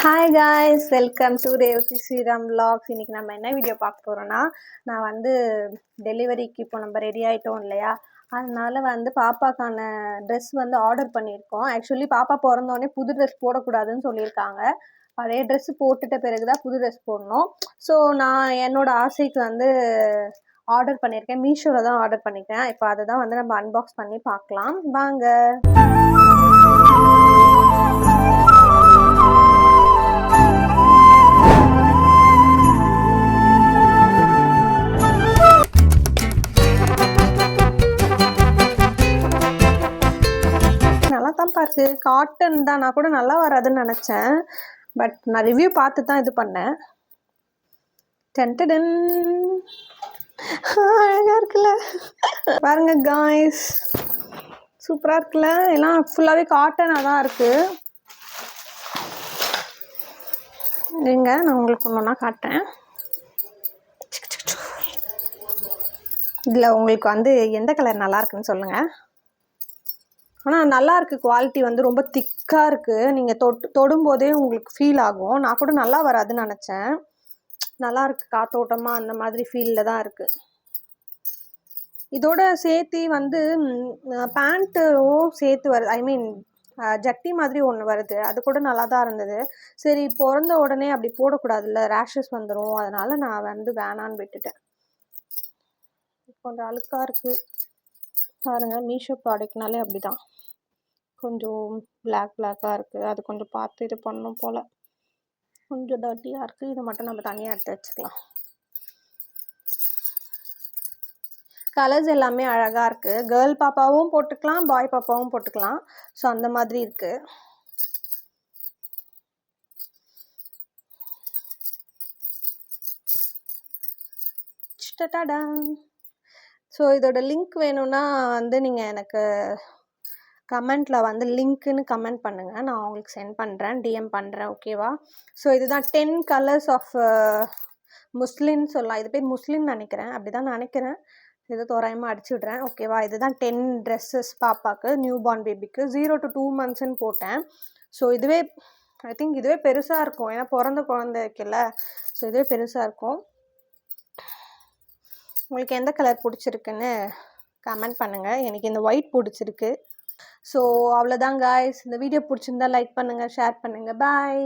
Hi guys, welcome to Revathi Sriram vlogs. இன்னைக்கு நம்ம என்ன வீடியோ பார்க்க போகிறோன்னா, நான் வந்து டெலிவரிக்கு இப்போ நம்ம ரெடி ஆகிட்டோம் இல்லையா, அதனால வந்து பாப்பாக்கான ட்ரெஸ் வந்து ஆர்டர் பண்ணியிருக்கோம். ஆக்சுவலி பாப்பா பிறந்தோடனே புது ட்ரெஸ் போடக்கூடாதுன்னு சொல்லியிருக்காங்க. பழைய ட்ரெஸ்ஸு போட்டுட்ட பிறகு தான் புது ட்ரெஸ் போடணும். ஸோ நான் என்னோடய ஆசைக்கு வந்து ஆர்டர் பண்ணியிருக்கேன். மீஷோவில் தான் ஆர்டர் பண்ணியிருக்கேன். இப்போ அதை தான் வந்து நம்ம அன்பாக்ஸ் பண்ணி பார்க்கலாம் வாங்க. நல்லா தான் பாருக்கு, காட்டன் தான். நான் கூட நல்லா வராதுன்னு நினச்சேன், பட் நான் ரிவ்யூ பார்த்து தான் இது பண்ணேன். டென்டடன் அழகாக இருக்குல்ல பாருங்க காய்ஸ், சூப்பராக இருக்குல்ல. எல்லாம் ஃபுல்லாகவே காட்டனாக தான் இருக்குது. இருங்க, நான் உங்களுக்கு ஒன்று ஒன்றா காட்டுறேன். இதில் உங்களுக்கு வந்து எந்த கலர் நல்லா இருக்குன்னு சொல்லுங்கள். ஆனால் நல்லா இருக்குது, குவாலிட்டி வந்து ரொம்ப திக்காக இருக்குது. நீங்கள் தொடும்போதே உங்களுக்கு ஃபீல் ஆகும். நான் கூட நல்லா வராதுன்னு நினச்சேன். நல்லா இருக்குது, காத்தோட்டமாக அந்த மாதிரி ஃபீலில் தான் இருக்குது. இதோட சேர்த்து வந்து பேண்ட்டும் சேர்த்து வருது. ஐ மீன் ஜட்டி மாதிரி ஒன்று வருது, அது கூட நல்லா தான் இருந்தது. சரி, பிறந்த உடனே அப்படி போடக்கூடாதுல்ல, ரேஷஸ் வந்துடும். அதனால் நான் வந்து வேணான்னு விட்டுட்டேன். கொஞ்சம் அழுக்காக இருக்குது பாருங்கள். மீஷோ ப்ராடக்ட்னாலே அப்படி தான், கொஞ்சம் பிளாக்காக இருக்குது. அது கொஞ்சம் பார்த்து இது பண்ணணும் போல். கொஞ்சம் டர்ட்டியாக இருக்குது. இதை மட்டும் நம்ம தனியாக எடுத்து வச்சுக்கலாம். கலர்ஸ் எல்லாமே அழகாக இருக்குது. கேர்ள் பாப்பாவும் போட்டுக்கலாம், பாய் பாப்பாவும் போட்டுக்கலாம். ஸோ அந்த மாதிரி இருக்குது. ஸோ இதோட லிங்க் வேணும்னா வந்து நீங்கள் எனக்கு கமெண்ட்டில் வந்து லிங்க்குன்னு கமெண்ட் பண்ணுங்கள், நான் உங்களுக்கு சென்ட் பண்ணுறேன், டிஎம் பண்ணுறேன், ஓகேவா? ஸோ இதுதான் 10 கலர்ஸ் ஆஃப் முஸ்லிம் சொல்லலாம். இது பேர் முஸ்லிம் நினைக்கிறேன், அப்படி தான் நினைக்கிறேன். இது தோராயமாக அடிச்சு விட்றேன், ஓகேவா? இதுதான் 10 ட்ரெஸ்ஸஸ் பாப்பாவுக்கு, நியூ பார்ன் பேபிக்கு 0 to 2 months போட்டேன். ஸோ இதுவே ஐ திங்க் இதுவே பெருசாக இருக்கும், ஏன்னா பிறந்த குழந்தைக்குல்ல. ஸோ இதுவே பெருசாக இருக்கும். உங்களுக்கு எந்த கலர் பிடிச்சிருக்குன்னு கமெண்ட் பண்ணுங்கள். எனக்கு இந்த ஒயிட் பிடிச்சிருக்கு. ஸோ அவ்வளோதான் காய்ஸ். இந்த வீடியோ பிடிச்சிருந்தா லைக் பண்ணுங்கள், ஷேர் பண்ணுங்கள். பாய்.